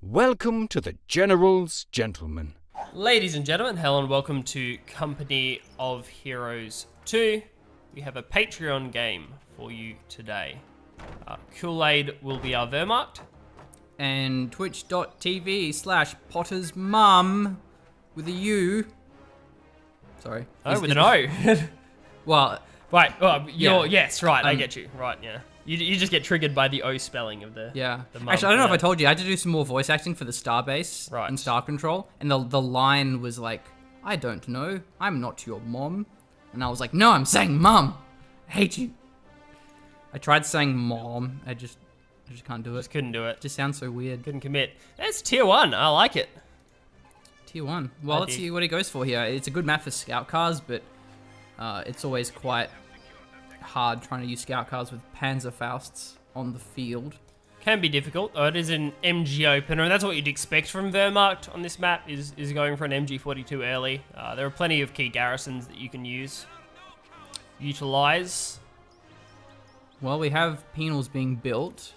Welcome to the General's Gentlemen. Ladies and gentlemen, hello and welcome to Company of Heroes 2. We have a Patreon game for you today. KewlAid will be our Wehrmacht. And twitch.tv/PottersMom with a U. Sorry. Oh, with an O. Well, right, yeah. Yes, right, I get you. Right, yeah. You just get triggered by the O spelling of the... Yeah. The mum. Actually, I don't know if I told you, I had to do some more voice acting for the Starbase Right. in Star Control. And the line was like, I don't know, I'm not your mom. And I was like, no, I'm saying mom. I hate you. I tried saying mom, I just can't do it. Just couldn't do it. It just sounds so weird. Couldn't commit. That's tier 1, I like it. Tier 1. Well, let's see what he goes for here. It's a good map for scout cars, but it's always quite hard trying to use scout cars with Panzerfausts on the field. Can be difficult. Oh, it is an MG opener, and that's what you'd expect from Wehrmacht on this map, is going for an MG42 early. There are plenty of key garrisons that you can utilize. Well, we have penals being built.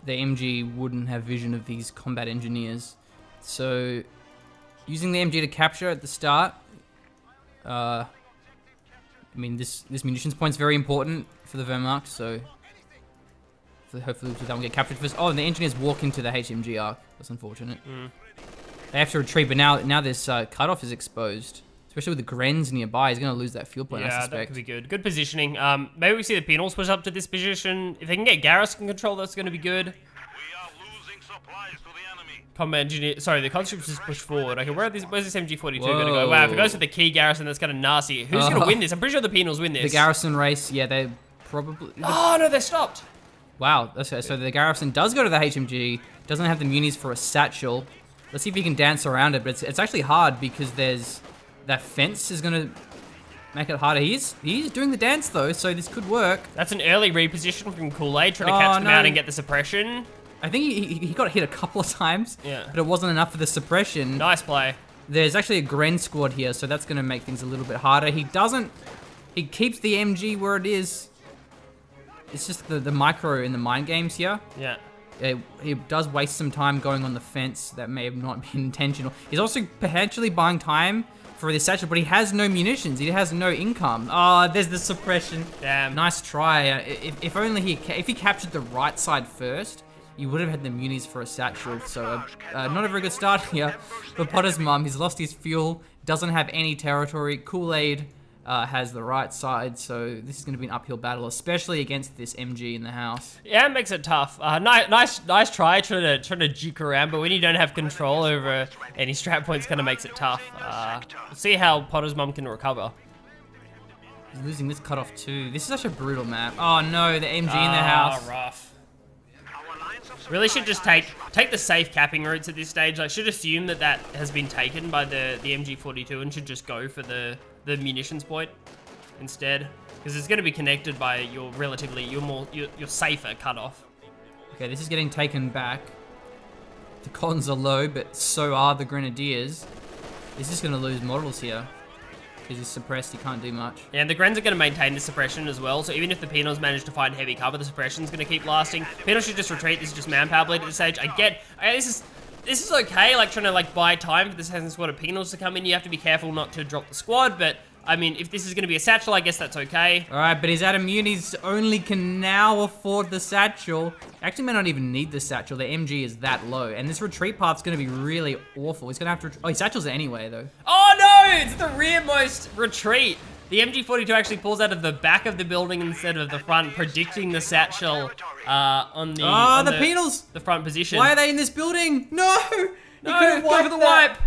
The MG wouldn't have vision of these combat engineers. So, using the MG to capture at the start, I mean, this munitions point's very important for the Wehrmacht, so hopefully they won't get captured first. Oh, and the engineers walk into the HMG arc. That's unfortunate. They have to retreat, but now this cutoff is exposed. Especially with the Grens nearby, he's going to lose that fuel point, I suspect. Yeah, that could be good. Good positioning. Maybe we see the penals push up to this position. If they can get garrison control, that's going to be good. We are losing supplies to the enemy. Combat engineer... Sorry, the conscripts just pushed forward. Okay, where's this MG42 going to go? Wow, if it goes for the key garrison, that's kind of nasty. Who's going to win this? I'm pretty sure the penals win this. The garrison race, yeah, they probably... Oh, no, they're stopped. Wow, okay, so the garrison does go to the HMG, doesn't have the munis for a satchel. Let's see if he can dance around it, but it's actually hard because there's... That fence is going to make it harder. He's doing the dance, though, so this could work. That's an early reposition from KewlAid, trying to catch them out and get the suppression. I think he got hit a couple of times, yeah, but it wasn't enough for the suppression. Nice play. There's actually a Gren squad here, so that's going to make things a little bit harder. He keeps the MG where it is. It's just the micro in the mind games here. Yeah. He does waste some time going on the fence. That may have not been intentional. He's also potentially buying time for this satchel, but he has no munitions. He has no income. Oh, there's the suppression. Damn. Nice try. If only if he captured the right side first, he would have had the munis for a satchel. So not a very good start here for PottersMom. He's lost his fuel, doesn't have any territory. KewlAid has the right side, so this is going to be an uphill battle, especially against this MG in the house. Yeah, it makes it tough. Nice try trying to juke around, but when you don't have control over any strat points, kind of makes it tough. We'll see how PottersMom can recover. He's losing this cutoff too. This is such a brutal map. Oh no, the MG in the house. Rough. Really should just take the safe capping routes at this stage. I should assume that has been taken by the MG42 and should just go for the munitions point instead, because it's going to be connected by your safer cutoff. Okay, this is getting taken back. The cons are low, but so are the Grenadiers. He's just going to lose models here. Because he's suppressed, he can't do much. Yeah, and the Grens are going to maintain the suppression as well, so even if the penals manage to find heavy cover, the suppression's going to keep lasting. Penals should just retreat. This is just manpower bleed at this stage. This is okay, like trying to buy time for the second squad of penals to come in. You have to be careful not to drop the squad, but I mean, if this is going to be a satchel, I guess that's okay. All right, but he's out of munis, only can now afford the satchel. Actually may not even need the satchel. The MG is that low, and this retreat path's going to be really awful. He's going to have to... Oh, he satchels it anyway, though. Oh, no! It's the rearmost retreat. The MG42 actually pulls out of the back of the building instead of the front, predicting the satchel on the penals! The front position. Why are they in this building? No! No, go for the wipe!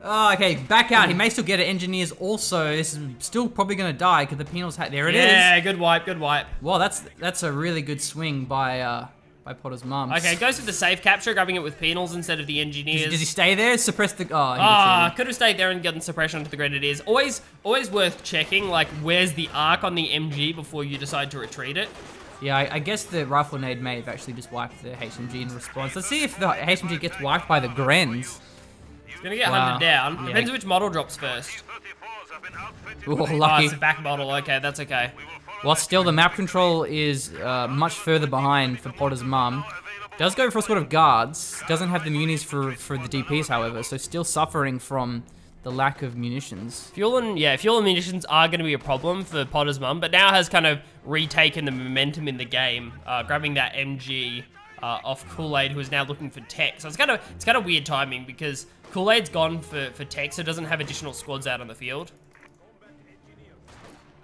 Oh, okay, back out. He may still get it. Engineers also. This is still probably going to die because the penals... There it is. Yeah, good wipe, good wipe. Well, that's a really good swing by PottersMom. Okay, goes for the safe capture, grabbing it with penals instead of the engineers. Does he stay there? Suppress the... Could have stayed there and gotten suppression onto the Grenadiers. Always worth checking, where's the arc on the MG before you decide to retreat it. Yeah, I guess the rifle nade may have actually just wiped the HMG in response. Let's see if the HMG gets wiped by the Grens. Gonna get hunted down. Yeah. Depends which model drops first. Oh, lucky. Oh, it's a back model. Okay, that's okay. Well, still, the map control is much further behind for PottersMom. Does go for a squad of guards. Doesn't have the munis for the DPs, however, so still suffering from the lack of munitions. Fuel and munitions are going to be a problem for PottersMom, but now has kind of retaken the momentum in the game, grabbing that MG off KewlAid, who is now looking for tech. So it's kind of weird timing because KewlAid's gone for tech, so doesn't have additional squads out on the field.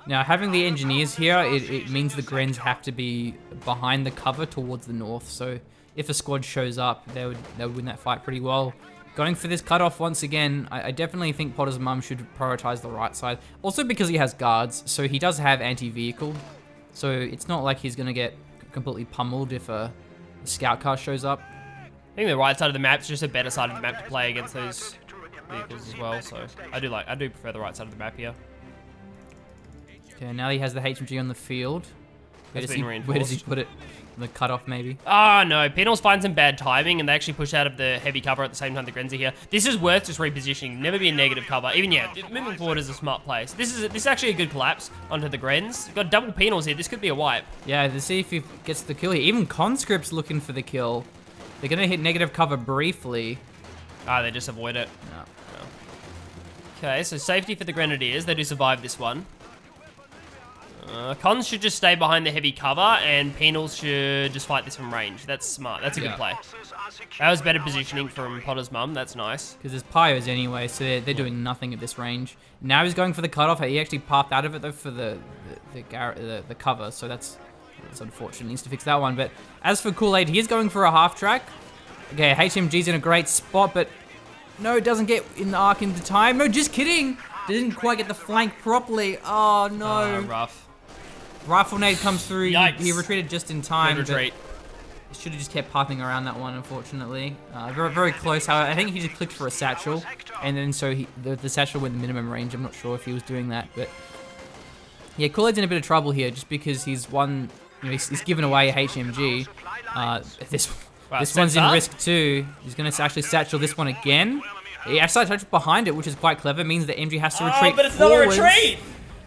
Now, having the engineers here, it means the Grens have to be behind the cover towards the north. So if a squad shows up, they would win that fight pretty well. Going for this cutoff once again, I definitely think PottersMom should prioritize the right side. Also because he has guards, so he does have anti-vehicle. So it's not like he's going to get completely pummeled if a scout car shows up. I think the right side of the map is just a better side of the map to play against those vehicles as well. So I do prefer the right side of the map here. Okay, now he has the HMG on the field. Where does he put it? The cutoff, maybe? Oh, no. Penals find some bad timing, and they actually push out of the heavy cover at the same time the Grens are here. This is worth just repositioning. Never be a negative cover. Even, yeah, moving forward is a smart play. So this is actually a good collapse onto the Grens. Got double penals here. This could be a wipe. Yeah, to see if he gets the kill here. Even Conscript's looking for the kill. They're going to hit negative cover briefly. Ah, they just avoid it. No. Okay, so safety for the Grenadiers. They do survive this one. Cons should just stay behind the heavy cover, and Penals should just fight this from range. That's smart. That's a good play. That was better positioning from PottersMom. That's nice. Because there's Pyos anyway, so they're doing nothing at this range. Now he's going for the cutoff. He actually pathed out of it, though, for the cover, so that's unfortunate. He needs to fix that one. But as for KewlAid, he is going for a half track. Okay, HMG's in a great spot, but no, it doesn't get in the arc in the time. No, just kidding. Didn't quite get the flank properly. Oh, no. Rough. Rifle nade comes through. He retreated just in time. Good retreat. Should have just kept pathing around that one, unfortunately. Very, very close. However, I think he just clicked for a satchel, and then so the satchel went the minimum range. I'm not sure if he was doing that, but yeah, KewlAid's in a bit of trouble here just because he's he's given away a HMG. This one's in risk too. He's going to actually satchel this one again. He actually satchel behind it, which is quite clever. Means that MG has to retreat. Oh, but it's forwards. not a retreat.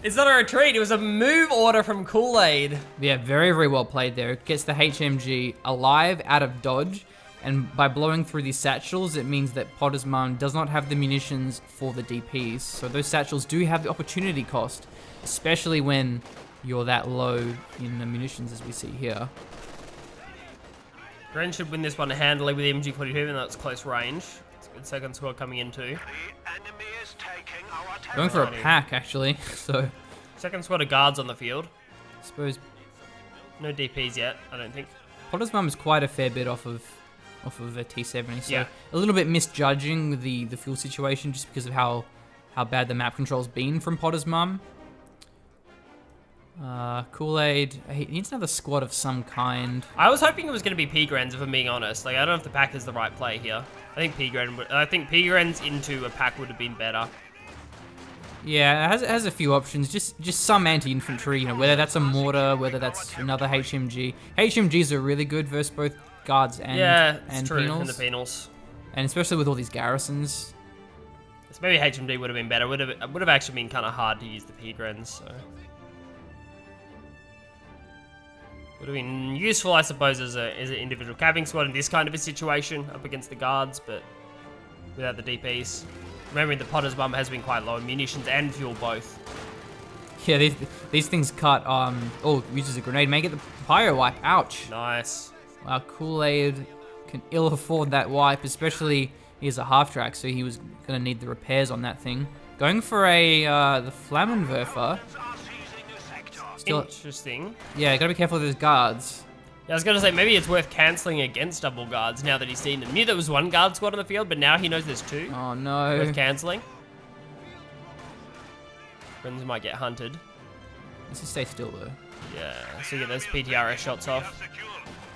It's not a retreat. It was a move order from KewlAid. Yeah, very, very well played there. It gets the HMG alive out of dodge. And by blowing through these satchels, it means that PottersMom does not have the munitions for the DPs. So those satchels do have the opportunity cost, especially when you're that low in the munitions as we see here. Gren should win this one handily with the MG42, even though it's close range. It's a good second squad coming in too. Going for a pack, actually. So second squad of guards on the field. I suppose no DPs yet, I don't think. PottersMom is quite a fair bit off of a T70, so yeah. A little bit misjudging the fuel situation just because of how bad the map control's been from PottersMom. KewlAid, he needs another squad of some kind. I was hoping it was going to be P-Grens, if I'm being honest. Like, I don't know if the pack is the right play here. I think P-Grens into a pack would have been better. Yeah, it has a few options. Just some anti-infantry, whether that's a mortar, whether that's another HMG. HMGs are really good versus both guards and true, penals. and the penals. And especially with all these garrisons. So maybe HMG would have been better. Would have actually been kind of hard to use the P-Grens, so. Would have been useful, I suppose, as an individual capping squad in this kind of a situation up against the guards, but without the DPs. Remembering the PottersMom has been quite low in munitions and fuel both. Yeah, these things cut. Oh, uses a grenade. Make it the pyro wipe. Ouch. Nice. Wow, KewlAid can ill afford that wipe, especially he has a half track, so he was gonna need the repairs on that thing. Going for the Flammenwerfer. Still, interesting. Yeah, gotta be careful with those guards. Yeah, I was gonna say maybe it's worth cancelling against double guards now that he's seen them. Knew there was one guard squad on the field, but now he knows there's two. Oh no. Worth cancelling. Friends might get hunted. Let's just stay still though. Yeah, so you get those PTRS shots off.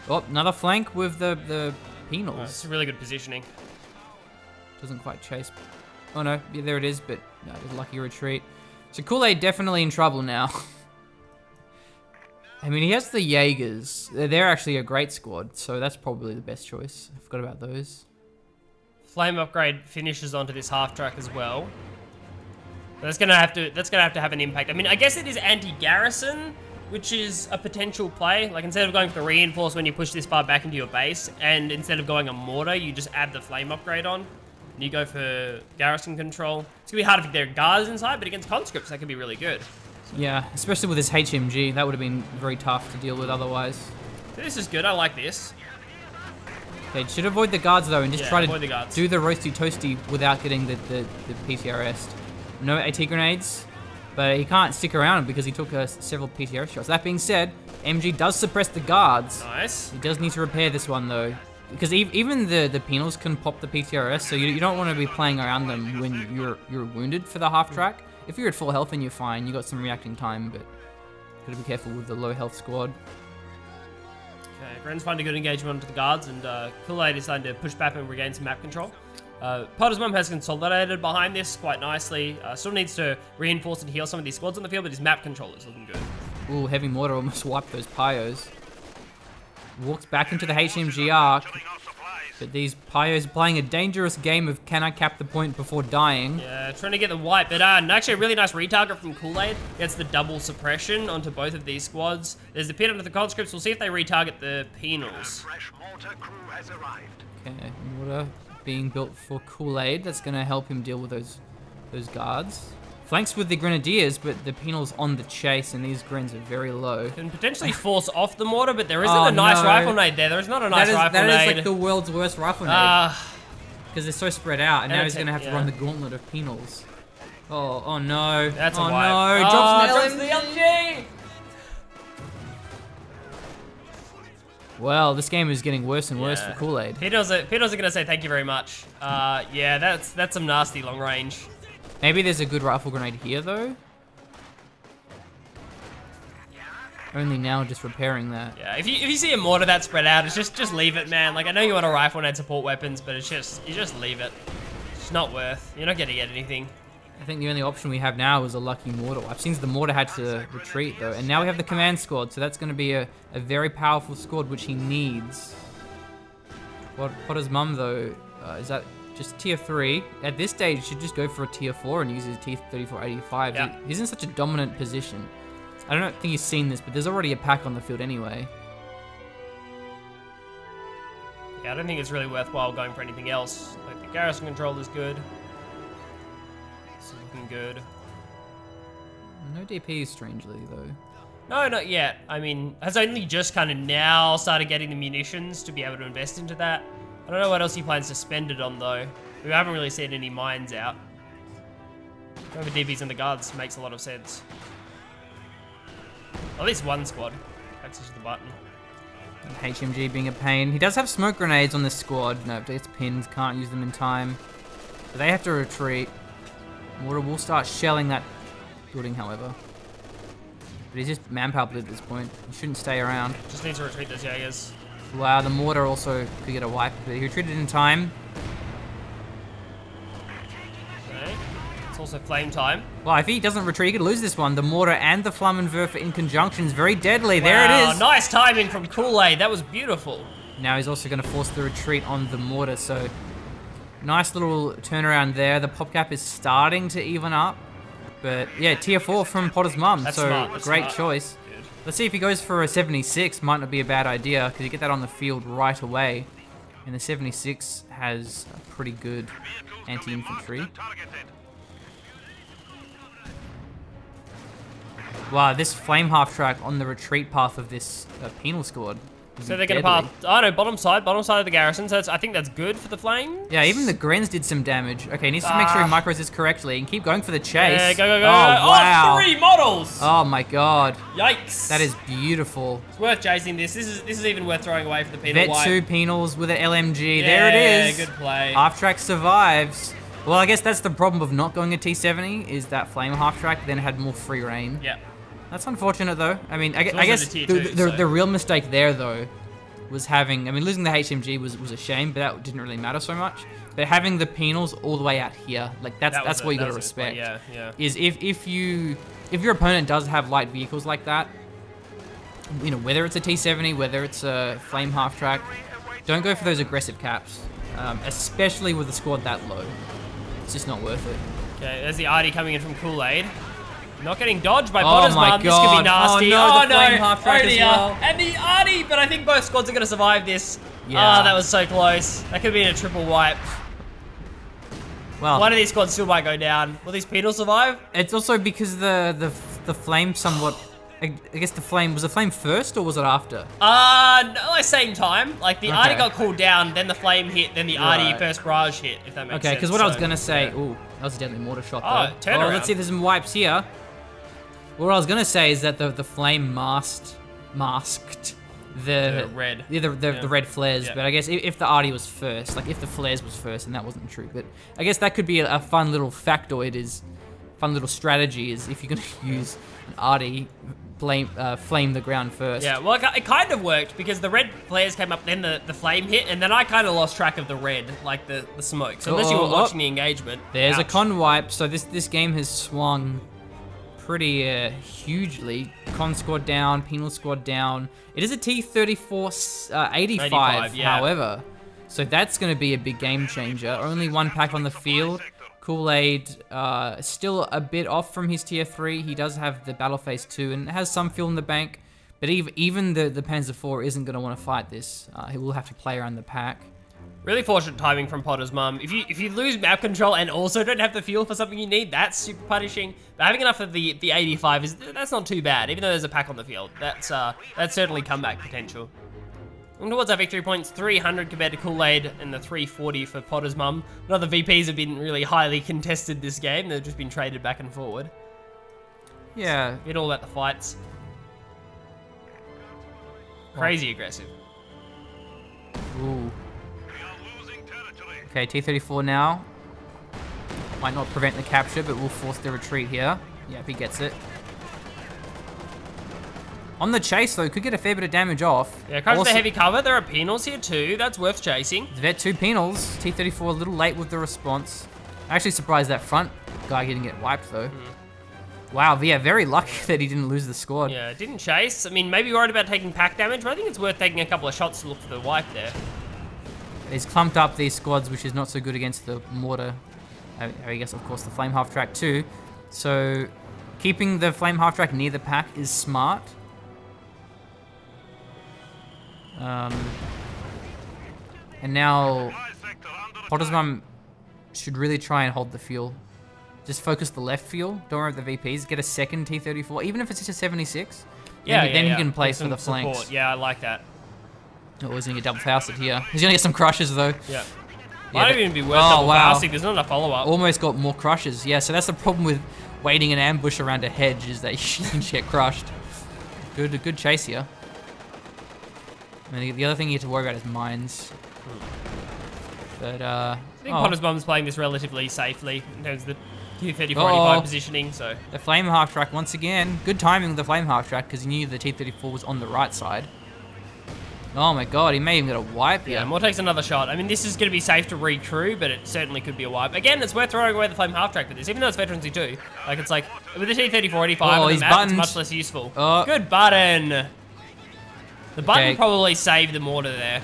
Oh, another flank with the penals. It's really good positioning. Doesn't quite chase. Oh no, yeah, there it is, but no, it was a lucky retreat. So KewlAid definitely in trouble now. I mean, he has the Jaegers. They're actually a great squad, so that's probably the best choice. I forgot about those. Flame upgrade finishes onto this half track as well. That's gonna have to have an impact. I mean, I guess it is anti-garrison, which is a potential play. Like, instead of going for the reinforce when you push this far back into your base, and instead of going a mortar, you just add the flame upgrade on. And you go for garrison control. It's gonna be hard if there are guards inside, but against conscripts, that could be really good. Yeah, especially with this HMG, that would have been very tough to deal with otherwise. This is good, I like this. Okay, should avoid the guards though, and just try avoid the to guards. do the roasty toasty without getting the PTRS. No AT grenades, but he can't stick around because he took several PTRS shots. That being said, MG does suppress the guards. Nice. He does need to repair this one though, because even the penals can pop the PTRS, so you don't want to be playing around them when you're wounded for the half track. If you're at full health and you're fine, you got some reacting time, but gotta be careful with the low health squad. Okay, Gren's finding a good engagement onto the guards, and KewlAid is starting to push back and regain some map control. PottersMom has consolidated behind this quite nicely. Still needs to reinforce and heal some of these squads on the field, but his map control is looking good. Ooh, heavy mortar almost wiped those Pyos. Walks back into the HMG arc, but these Pyos playing a dangerous game of can I cap the point before dying. Yeah, trying to get the wipe, but actually a really nice retarget from KewlAid. Gets the double suppression onto both of these squads. There's the pin onto the conscripts. We'll see if they retarget the penals. Okay, mortar being built for KewlAid. That's going to help him deal with those guards. Flanks with the grenadiers, but the penals on the chase, and these grens are very low. Can potentially force off the mortar, but there isn't a nice rifle nade there. There's not a nice rifle nade. That is like the world's worst rifle nade. Because they're so spread out, and now he's going to have to run the gauntlet of penals. Oh no. That's a wipe. No, drops the LMG! Well, this game is getting worse and worse for KewlAid. Penals are going to say thank you very much. Yeah, that's some nasty long range. Maybe there's a good rifle grenade here, though. Only now just repairing that. Yeah, if you see a mortar that spread out, it's just leave it, man. Like, I know you want a rifle and support weapons, but it's you just leave it. It's not worth. You're not going to get anything. I think the only option we have now is a lucky mortar. I've seen the mortar had to retreat, though. And now we have the command squad, so that's going to be a very powerful squad, which he needs. PottersMom, though, is that just tier 3. At this stage, he should just go for a tier 4 and use his T-3485. Yeah. He's in such a dominant position. I don't think he's seen this, but there's already a pack on the field anyway. Yeah, I don't think it's really worthwhile going for anything else. Like, the garrison control is good. This is looking good. No DPs, strangely, though. No, not yet. I mean, has only just kind of now started getting the munitions to be able to invest into that. I don't know what else he plans to spend it on, though. We haven't really seen any mines out. Going for DBs and the guards makes a lot of sense. At least one squad. Access to the button. HMG being a pain. He does have smoke grenades on this squad. No, but it's pinned. Can't use them in time. But they have to retreat. Mortar will start shelling that building, however. But he's just manpower at this point. He shouldn't stay around. Just needs to retreat those Jaegers. Wow, the mortar also could get a wipe, but he retreated in time. Okay. It's also flame time. Well, if he doesn't retreat, he could lose this one. The mortar and the Flammenwerfer in conjunction is very deadly. There it is. Nice timing from KewlAid. That was beautiful. Now he's also going to force the retreat on the mortar, so nice little turnaround there. The pop cap is starting to even up, but yeah, tier 4 from PottersMom, so smart. That's great smart. choice. Good. Let's see if he goes for a 76. Might not be a bad idea because you get that on the field right away, and the 76 has a pretty good anti-infantry. Wow, this flame half-track on the retreat path of this penal squad. So they're going to path... Oh, no, bottom side of the garrison. So I think that's good for the flames. Yeah, even the Grens did some damage. Okay, he needs to make sure he micros this correctly and keep going for the chase. Yeah, go. Oh, wow. Oh, 3 models! Oh, my God. Yikes. That is beautiful. It's worth chasing this. This is even worth throwing away for the penal wipe. Vet 2 penals with an LMG. Yeah, there it is. Good play. Half-track survives. Well, I guess that's the problem of not going a T70 is that flame half-track then had more free reign. Yeah. That's unfortunate, though. I mean, I It's guess also the tier 2, the real mistake there, though, was having... I mean, losing the HMG was a shame, but that didn't really matter so much. But having the penals all the way out here, like, that's what you got to respect. Yeah, yeah. Is if your opponent does have light vehicles like that, you know, whether it's a T70, whether it's a flame half-track, don't go for those aggressive caps, especially with a squad that low. It's just not worth it. Okay, there's the Artie coming in from KewlAid. Not getting dodged by Oh PottersMom. my This could God. be nasty. Oh no, the flame half-track as dear. well. And the Artie, but I think both squads are going to survive this. Yeah. Oh, that was so close. That could have been a triple wipe. Well, One of these squads still might go down. Will these penals survive? it's also because the flame somewhat. I guess the flame was the flame first or was it after? No, like same time. Like the Artie Okay. got cooled down, then the flame hit, then the Artie Right. first barrage hit. If that makes sense. Okay, because what I was So, gonna say, yeah. ooh, that was a deadly mortar shot. Oh, though. turnaround. Let's see if there's some wipes here. What I was gonna say is that the flame masked The red. Yeah, the red flares. Yeah. But I guess if the Artie was first, like if the flares was first, and that wasn't true. But I guess that could be a fun little factoid. Is fun little strategy is if you're gonna use an Artie, flame the ground first. Yeah, well, it kind of worked because the red flares came up, then the flame hit, and then I kind of lost track of the red, like the smoke. So unless you were watching the engagement, There's a ouch. con wipe, so this game has swung pretty hugely. Con squad down, penal squad down. It is a T-34 85, yeah. however, so that's going to be a big game changer. Only one pack on the field. KewlAid still a bit off from his tier 3. He does have the battle phase 2 and has some fuel in the bank, but even the Panzer IV isn't going to want to fight this. He will have to play around the pack. Really fortunate timing from PottersMom. If you lose map control and also don't have the fuel for something you need, that's super punishing. But having enough of the 85 that's not too bad. Even though there's a pack on the field, that's certainly comeback potential. And towards our victory points, 300 compared to KewlAid and the 340 for PottersMom. None of the VPs have been really highly contested this game. They've just been traded back and forward. Yeah. Been all about the fights. Crazy aggressive. Ooh. We are losing territory. Okay, T-34 now. Might not prevent the capture, but will force the retreat here. Yep, he gets it. On the chase, though, could get a fair bit of damage off. Yeah, comes Also- the heavy cover. There are penals here too. That's worth chasing. Vet 2 penals. T-34 a little late with the response. Actually surprised that front guy didn't get wiped, though. Wow, yeah, very lucky that he didn't lose the squad. Yeah, didn't chase. I mean, maybe worried about taking pack damage, but I think it's worth taking a couple of shots to look for the wipe there. He's clumped up these squads, which is not so good against the mortar. I guess, of course, the flame half-track too. So, keeping the flame half-track near the pack is smart. And now, Supply sector under attack. PottersMom should really try and hold the fuel. Just focus the left fuel. Don't worry about the VPs. Get a second T-34, even if it's just a 76. Then he can place for the flanks. Support. Yeah, I like that. Oh, he's gonna get double fausted here. He's gonna get some crushes though. Yeah. Yeah, Might but- even be worth Oh, double wow. fausting. There's not enough follow-up. Almost got more crushes. Yeah, so that's the problem with waiting an ambush around a hedge is that you can just get crushed. Good chase here. And the other thing you have to worry about is mines. But I think PottersMom's playing this relatively safely in terms of the T-34 Uh-oh. positioning, so... the flame half track once again. Good timing with the flame half track because he knew the T-34 was on the right side. Oh my god, he may even get a wipe. Yeah, Moore takes another shot. I mean, this is going to be safe to recrew, but it certainly could be a wipe. Again, it's worth throwing away the flame half-track for this, even though it's veterans too. Like, it's like, with the T-34 85 Oh, on the he's map, buttoned. it's much less useful. Oh. Good button! The button Okay. probably saved the mortar there.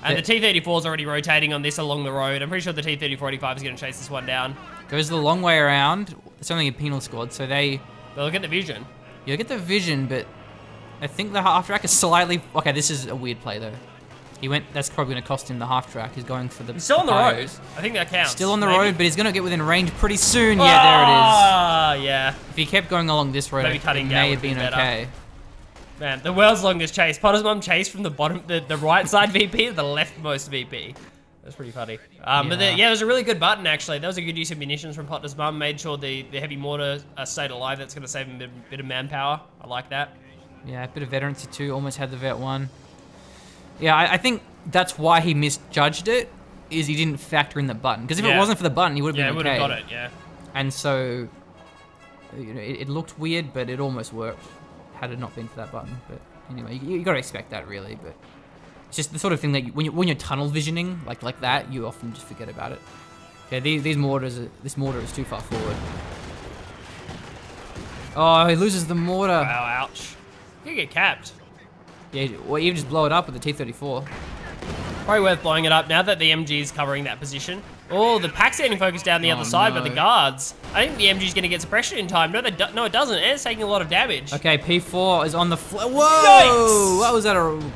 And Yeah. the T-34 is already rotating on this along the road. I'm pretty sure the T-34 85 is going to chase this one down. Goes the long way around. It's only a penal squad, so they... But look at the vision. You get the vision, but I think the half track is slightly... Okay, this is a weird play though. He went... That's probably going to cost him the half track. He's going for the... He's still on the road. papyrus. I think that counts. Still on the Maybe. road, but he's going to get within range pretty soon. Yeah, there it Ah, yeah. is. If he kept going along this road, Maybe it cutting may down have would be been better. okay. Man, the world's longest chase. PottersMom chased from the bottom, the right side VP to the leftmost VP. That's pretty funny. But Yeah. yeah, it was a really good button actually. That was a good use of munitions from PottersMom. Made sure the heavy mortar stayed alive. That's going to save him a bit of manpower. I like that. Yeah, a bit of veterancy too. Almost had the vet one. Yeah, I think that's why he misjudged it. Is he didn't factor in the button? Because if it Yeah. wasn't for the button, he would have Yeah, been would okay. have got it. Yeah. And so, you know, it looked weird, but it almost worked. Had it not been for that button, but anyway, you got to expect that really. But it's just the sort of thing that when you're tunnel visioning like that, you often just forget about it. Okay, this mortar is too far forward. Oh, he loses the mortar. Wow, ouch. You get capped. Yeah, or even just blow it up with the T-34. Probably worth blowing it up now that the MG is covering that position. Oh, the pack's getting focused down the other side by the no. guards. I think the MG's going to get suppression in time. No, no, it doesn't. It's taking a lot of damage. Okay, P4 is on the floor. Whoa! Yikes! What was that?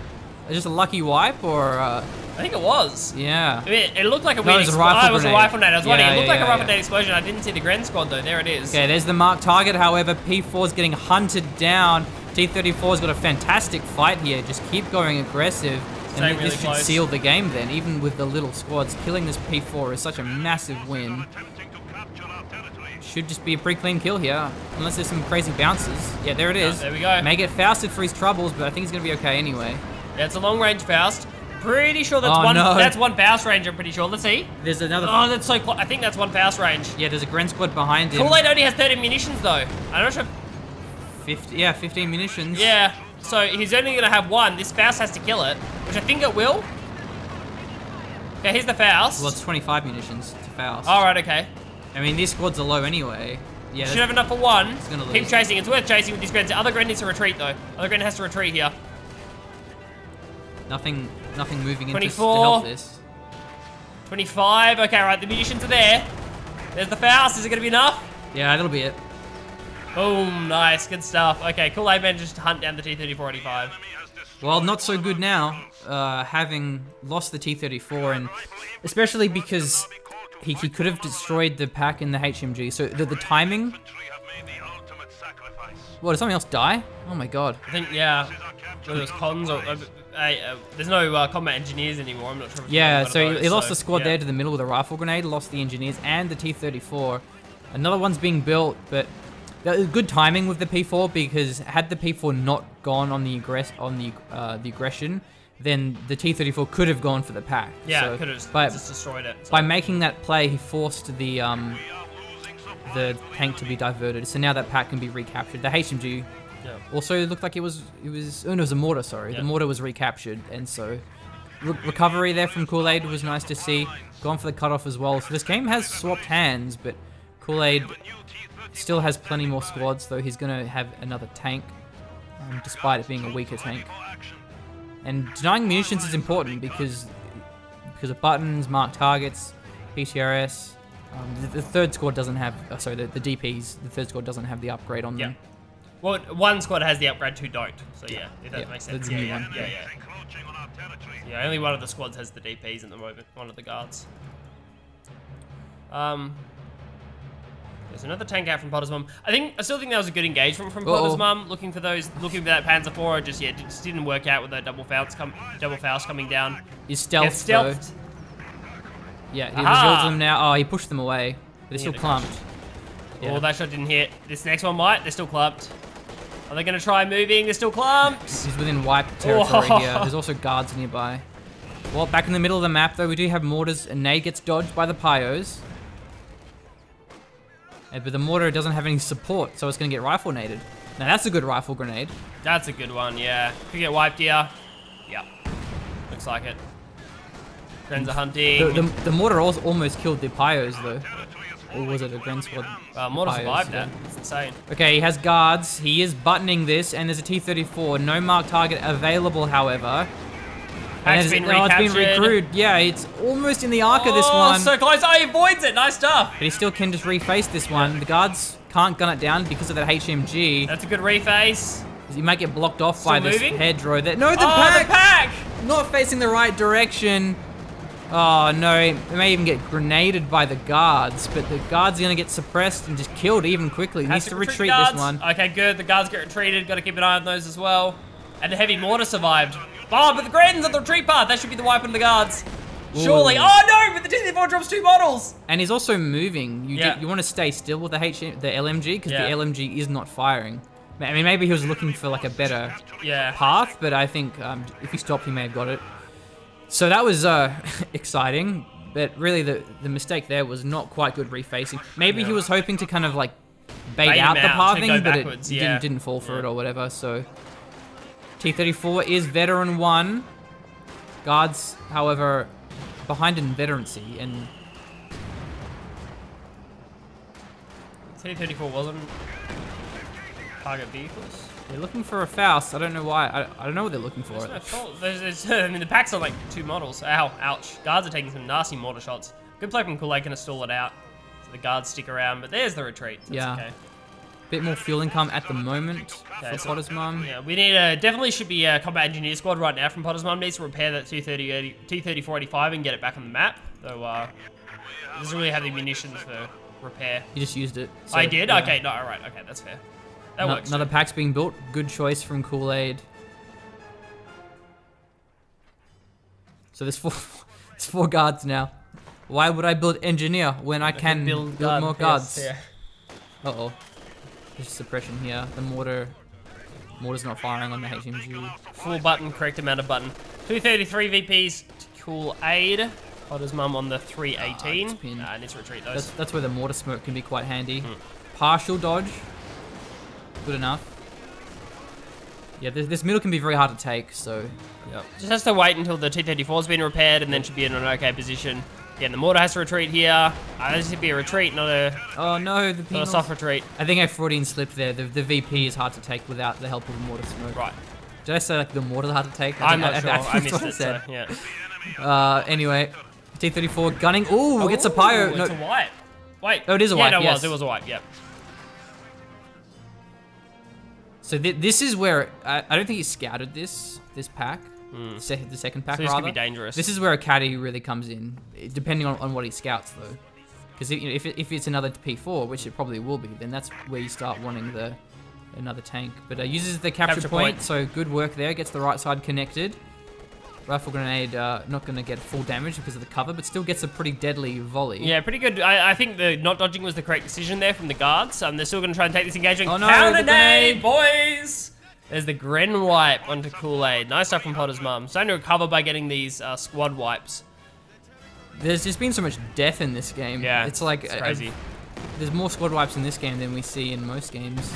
Just a lucky wipe or? I think it was. Yeah. I mean, it looked like a No, weird it was a explosion. rifle It was a grenade. rifle grenade. I was wondering. Yeah, It looked yeah, like a yeah, rifle yeah. grenade explosion. I didn't see the Gren squad though. There it is. Okay, there's the marked target. However, P4 is getting hunted down. T-34's got a fantastic fight here. Just keep going aggressive. Staying And this really should close. seal the game then, even with the little squads. Killing this P4 is such a massive win. Attempting to capture our territory. Should just be a pretty clean kill here. Unless there's some crazy bounces. Yeah, there it is. there we go. May get Fausted for his troubles, but I think he's going to be okay anyway. Yeah, it's a long range Faust. Pretty sure that's Oh, one. no. That's one Faust range. I'm pretty sure. Let's see. There's another... Oh, that's so close. I think that's one Faust range. Yeah, there's a Gren squad behind him. KewlAid only has 30 munitions though. I'm not sure. 15 munitions. Yeah. So he's only gonna have one. This Faust has to kill it, which I think it will. Okay, here's the Faust. Well, it's 25 munitions to Faust. All right. Okay. I mean, these squads are low anyway. Yeah, Should have enough for one. gonna Keep lose. chasing. It's worth chasing with these Grens. The other Gren needs to retreat though. Other Gren has to retreat here. nothing moving into to 24. help this. 25. Okay, right. The munitions are there. There's the Faust. Is it gonna be enough? Yeah, that'll be it. Boom. Nice. Good stuff. Okay. KewlAid manages to hunt down the T-3485. Well, not so good now, having lost the T-34, and especially because he could have destroyed the pack in the HMG. So the timing. Infantry have made the ultimate sacrifice. What, did something else die? Oh my god. I think, yeah, whether it was cons or... there's no combat engineers anymore, I'm not sure if Yeah, it's so one of he those, lost the squad yeah. there to the middle with a rifle grenade, lost the engineers and the T-34. Another one's being built, but good timing with the P4, because had the P4 not gone on the aggression, then the T-34 could have gone for the pack. Yeah, so, could have but just destroyed it. So. by making that play, he forced the tank to be diverted. So now that pack can be recaptured. The HMG Yeah. also looked like it was oh no, it was a mortar, sorry. Yeah. The mortar was recaptured, and so recovery there from KewlAid was nice to see. Gone for the cutoff as well. So this game has swapped hands, but KewlAid still has plenty more squads, though he's going to have another tank, despite it being a weaker tank. And denying munitions is important because of buttons, marked targets, PTRS. The third squad doesn't have, sorry, the DPs, the third squad doesn't have the upgrade on them. Well, one squad has the upgrade, two don't. So yeah, if that makes sense. that's a new one. Yeah. Encroaching on our territory. Yeah, only one of the squads has the DPs at the moment, one of the guards. There's another tank out from PottersMom. I still think that was a good engagement from PottersMom, looking for that Panzer IV. Just didn't work out with that double Faust coming down. He's stealth, Gets stealthed. Yeah, he Aha! reveals them now. Oh, he pushed them away. But they're still they're clumped. Yeah. Oh, that shot didn't hit. This next one might. They're still clumped. Are they going to try moving? They're still clumped. He's within wipe territory Whoa. here. There's also guards nearby. Well, back in the middle of the map, though, we do have mortars, and nade gets dodged by the Pyos. But the mortar doesn't have any support, so it's going to get rifle naded. Now, that's a good rifle grenade. That's a good one, yeah. Could get wiped here. Yep. Looks like it. Friends are hunting. The mortar also almost killed the Pyos, though. Or was it a Gren squad? Mortar Pyos, survived yeah. that. It's insane. Okay, he has guards. He is buttoning this, and there's a T-34. No marked target available, however. Pack's been It's been recaptured. recruited. Yeah, it's almost in the arc of this Oh, one. so close. Oh, he avoids it. Nice stuff. But he still can just reface this one. The guards can't gun it down because of that HMG. That's a good reface. He might get blocked off Still by this moving? hedgerow. No, the The pack! not facing the right direction. Oh no, it may even get grenaded by the guards, but the guards are going to get suppressed and just killed even quickly. He needs to retreat guards. this one. Okay, good. The guards get retreated. Got to keep an eye on those as well. And the heavy mortar survived. Oh, but the Gren's on the retreat path. That should be the wipe on the guards. Surely. Ooh. Oh no, but the T-34 drops 2 models. And he's also moving. Yeah. You want to stay still with the LMG because Yeah. the LMG is not firing. I mean, maybe he was looking for like a better Yeah. path, but I think if he stopped, he may have got it. So that was exciting, but really the mistake there was not quite good refacing. Maybe he was hoping to kind of like bait Bait out him the out to pathing, go but it backwards, yeah. didn't fall for it or whatever. So T-34 is veteran 1. Guards, however, behind in veterancy, and T-34 wasn't target vehicles. they're looking for a Faust. I don't know why. I don't know what they're looking for. I mean, the pack's on like 2 models. Ow, ouch. Guards are taking some nasty mortar shots. Good play from KewlAid, gonna stall it out. So the guards stick around, but there's the retreat. So Yeah. it's okay. Bit more fuel income at the moment Okay, for PottersMom. Yeah, we need definitely should be a combat engineer squad right now from PottersMom. Needs to repair that 23485 and get it back on the map. Though doesn't really have the munitions for repair. You just used it. So, I did? yeah. Okay, no, alright, okay, that's fair. That works. Another pack's being built. Good choice from KewlAid. So there's four guards now. Why would I build engineer when I can build more guards? Yes, yeah. Uh-oh. There's suppression here. The mortar's not firing on the HMG. Full button, correct amount of button. 233 VPs to KewlAid. PottersMom on the 318. it's pinned. Needs to retreat those. That's where the mortar smoke can be quite handy. Partial dodge. Good enough. Yeah, this middle can be very hard to take, so... Yep. Just has to wait until the T-34's been repaired and then should be in an okay position. Again, the mortar has to retreat here. This should be a retreat, not a Oh no, the not a penals. soft retreat. I think I Freudian slipped there. The VP is hard to take without the help of the mortar smoke. Right. Did I say like the mortar's hard to take? I'm not sure. I think missed that's it, what I so said. yeah. Anyway, T-34 gunning. Ooh, gets a pyro. Ooh, No, it's a wipe. Wait. Oh, it is a wipe, Yeah, no, yes. it was a wipe, yep. so this is where I don't think he scouted this pack. The second pack, So this rather. could be dangerous. This is where a caddy really comes in, depending on what he scouts though. Because if it's another P4, which it probably will be, then that's where you start wanting another tank. But uses the capture point, so good work there. Gets the right side connected. Rifle grenade not going to get full damage because of the cover, but still gets a pretty deadly volley. Yeah, pretty good. I think the not dodging was the correct decision there from the guards. They're still going to try and take this engagement. Oh no, Counter the grenade, boys! There's the Gren wipe onto KewlAid. Nice stuff from PottersMom. Starting to recover by getting these squad wipes. There's just been so much death in this game. Yeah, it's like it's crazy. There's more squad wipes in this game than we see in most games.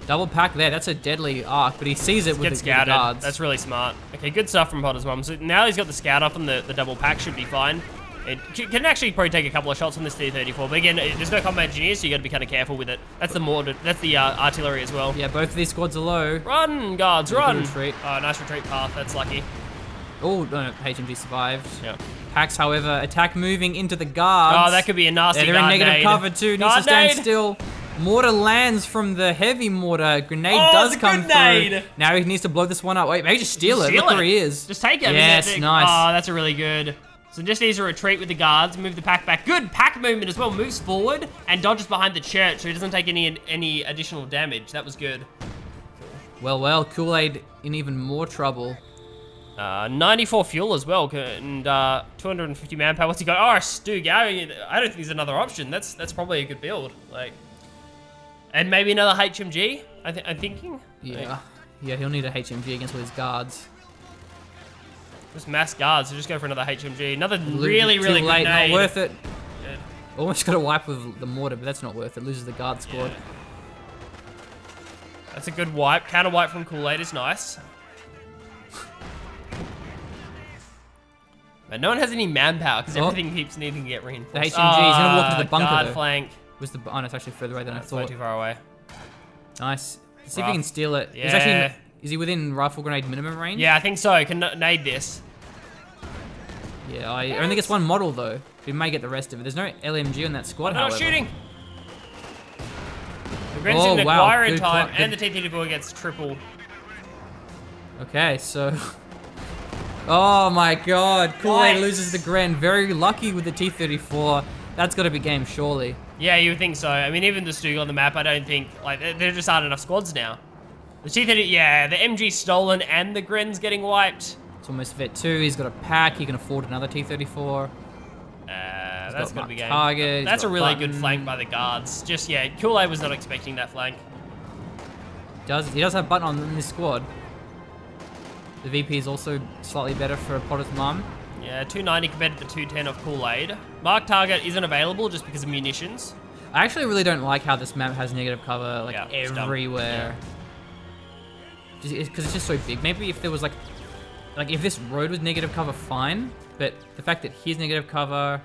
Double pack there. That's a deadly arc, but he sees it with the Scouted. guards. That's really smart. Okay, good stuff from PottersMom. So now he's got the scout up and the double pack should be fine. It can actually probably take a couple of shots on this T-34, but again, there's no combat engineers, so you got to be kind of careful with it. That's the mortar. That's the artillery as well. Yeah, both of these squads are low. Run, guards, Good run! retreat. Oh, nice retreat path. That's lucky. Oh, no, HMG survived. Yeah. Packs, however, attack moving into the guards. Oh, that could be a nasty They're in guard negative nade. cover too. Needs to Guard stand nade. still. Mortar lands from the heavy mortar. Grenade Oh, does the come grenade. through. Now he needs to blow this one up. Wait, maybe just steal it. Steal Look it. where he is. Just take it. Yes, nice. Oh, that's a really good. So just needs to retreat with the guards, move the pack back. Good pack movement as well. Moves forward and dodges behind the church, so he doesn't take any additional damage. That was good. Well, KewlAid in even more trouble. 94 fuel as well, and 250 manpower. What's he got? Oh, Stug. I don't think there's another option. That's probably a good build. Like, and maybe another HMG. I'm thinking. Yeah, yeah, he'll need a HMG against all his guards. Just mass guards, so just go for another HMG. Another really Too good late, nade. not worth it. Yeah. Almost got a wipe with the mortar, but that's not worth it. Loses the guard squad. Yeah. That's a good wipe. Counter wipe from KewlAid is nice. But no one has any manpower because everything keeps needing to get reinforced. The HMG is gonna walk into the bunker, guard though. flank. Was the oh no, it's actually further away than I That's way thought. too far away. Nice. Let's see if Rough. he can steal it. He's Yeah. actually, is he within rifle grenade minimum range? Yeah, I think so. Can nade this. Yeah, I only gets one model though. We may get the rest of it. There's no LMG on that squad, They're not however. shooting. The Gren's Oh, didn't wow. acquire in Good time, clock. and the T-34 gets triple. Okay, so... Oh my god, KewlAid Nice. loses the Gren. Very lucky with the T-34. That's got to be game, surely. Yeah, you would think so. I mean, even the Stug on the map, I don't think, like, there just aren't enough squads now. The T-30, yeah, the MG's stolen and the Gren's getting wiped. It's almost vet 2. He's got a pack. He can afford another T-34. That's got gonna be marked game. target, That's a he's got really button. good flank by the guards. Just, yeah, KewlAid was not expecting that flank. He does have button on this squad. The VP is also slightly better for PottersMom. Yeah, 290 compared to the 210 of KewlAid. Mark target isn't available just because of munitions. I actually really don't like how this map has negative cover like Yeah, it's dumb. everywhere. Because it's just so big. Maybe if there was like if this road was negative cover, fine. But the fact that here's negative cover,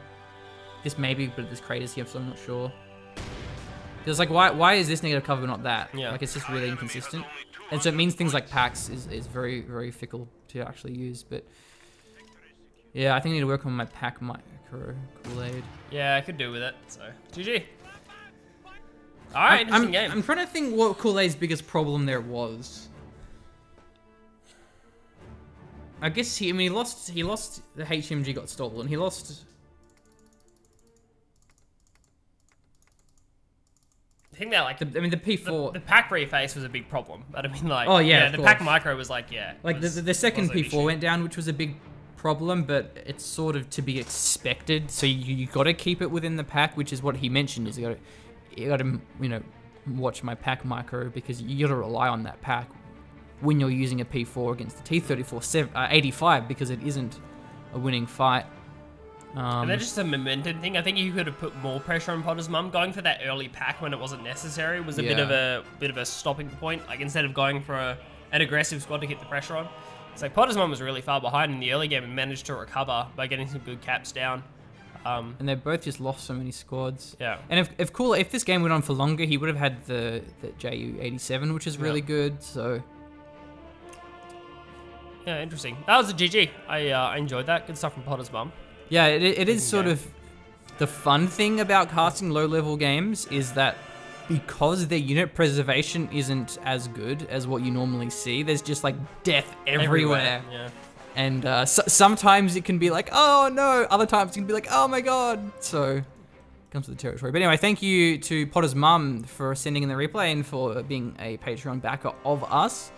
this maybe, but this crater's here, so I'm not sure. Because like, why is this negative cover but not that? Yeah. Like it's just really inconsistent. And so it means things like packs is very, very fickle to actually use. But yeah, I think I need to work on my pack micro KewlAid. Yeah, I could do with it. So GG. All right, interesting game. I'm trying to think what KewlAid's biggest problem there was. I guess he lost the HMG got stolen. He lost. I think that like the P4. The pack reface was a big problem. But I mean, like, oh yeah, the pack micro was like, yeah, like the second P4 went down, which was a big problem, but it's sort of to be expected. So you got to keep it within the pack, which is what he mentioned. Is you got to watch my pack micro because you got to rely on that pack when you're using a P4 against the T34 85 because it isn't a winning fight. And then just a momentum thing. I think you could have put more pressure on PottersMom. Going for that early pack when it wasn't necessary was a bit of a stopping point. Like instead of going for an aggressive squad to keep the pressure on, it's like PottersMom was really far behind in the early game and managed to recover by getting some good caps down. And they both just lost so many squads. Yeah. And if this game went on for longer, he would have had the JU87, which is really good. So. Yeah, interesting. That was a GG. I enjoyed that. Good stuff from PottersMom. Yeah, it is sort of the fun thing about casting low-level games is that because their unit preservation isn't as good as what you normally see, there's just like death everywhere. Yeah. And sometimes it can be like, oh no, other times it can be like, oh my god. So it comes with the territory. But anyway, thank you to PottersMom for sending in the replay and for being a Patreon backer of us.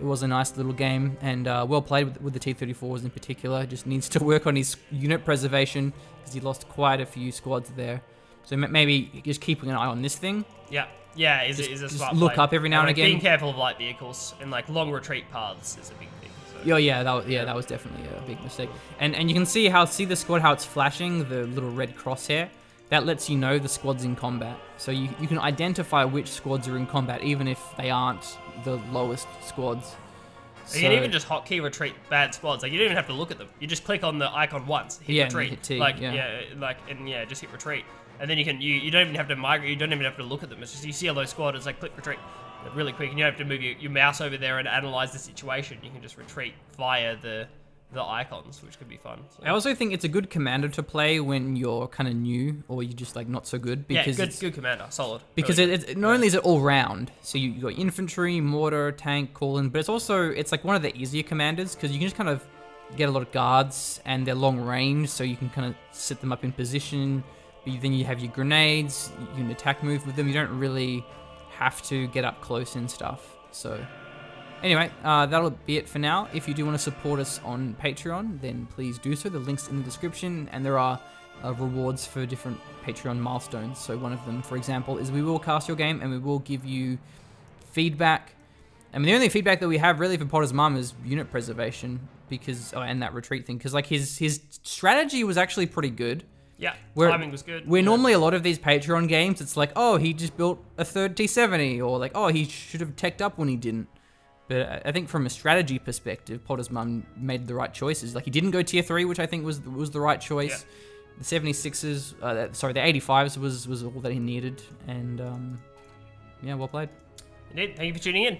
It was a nice little game and well played with the T-34s in particular. Just needs to work on his unit preservation because he lost quite a few squads there. So maybe just keeping an eye on this thing. Yeah, is a smart look play. up every now and again. Being careful of light vehicles and like long retreat paths is a big thing. So. That was definitely a big mistake. And you can see the squad how it's flashing the little red crosshair. That lets you know the squad's in combat. So you can identify which squads are in combat even if they aren't the lowest squads. You can even just hotkey retreat bad squads. Like you don't even have to look at them. You just click on the icon once, hit retreat. Hit T, just hit retreat. And then you don't even have to migrate. You don't even have to look at them. It's just you see a low squad. It's like click retreat, really quick, and you don't have to move your mouse over there and analyze the situation. You can just retreat via the icons, which could be fun. So. I also think it's a good commander to play when you're kind of new or you're just like not so good. Because good commander, solid. Because really not only is it all round, so you got infantry, mortar, tank, call-in, but it's like one of the easier commanders because you can just kind of get a lot of guards and they're long range, so you can kind of set them up in position. But then you have your grenades, you can attack move with them. You don't really have to get up close and stuff. So anyway, that'll be it for now. If you do want to support us on Patreon, then please do so. The link's in the description, and there are rewards for different Patreon milestones. So one of them, for example, is we will cast your game, and we will give you feedback. I mean, the only feedback that we have really for PottersMom is unit preservation, and that retreat thing, because like his strategy was actually pretty good. Yeah, timing was good. Normally a lot of these Patreon games, it's like, oh, he just built a third T70, or like, oh, he should have teched up when he didn't. But I think from a strategy perspective, PottersMom made the right choices. Like he didn't go tier 3, which I think was the right choice. Yeah. The 76s, the 85s was all that he needed. And yeah, well played. Indeed. Thank you for tuning in.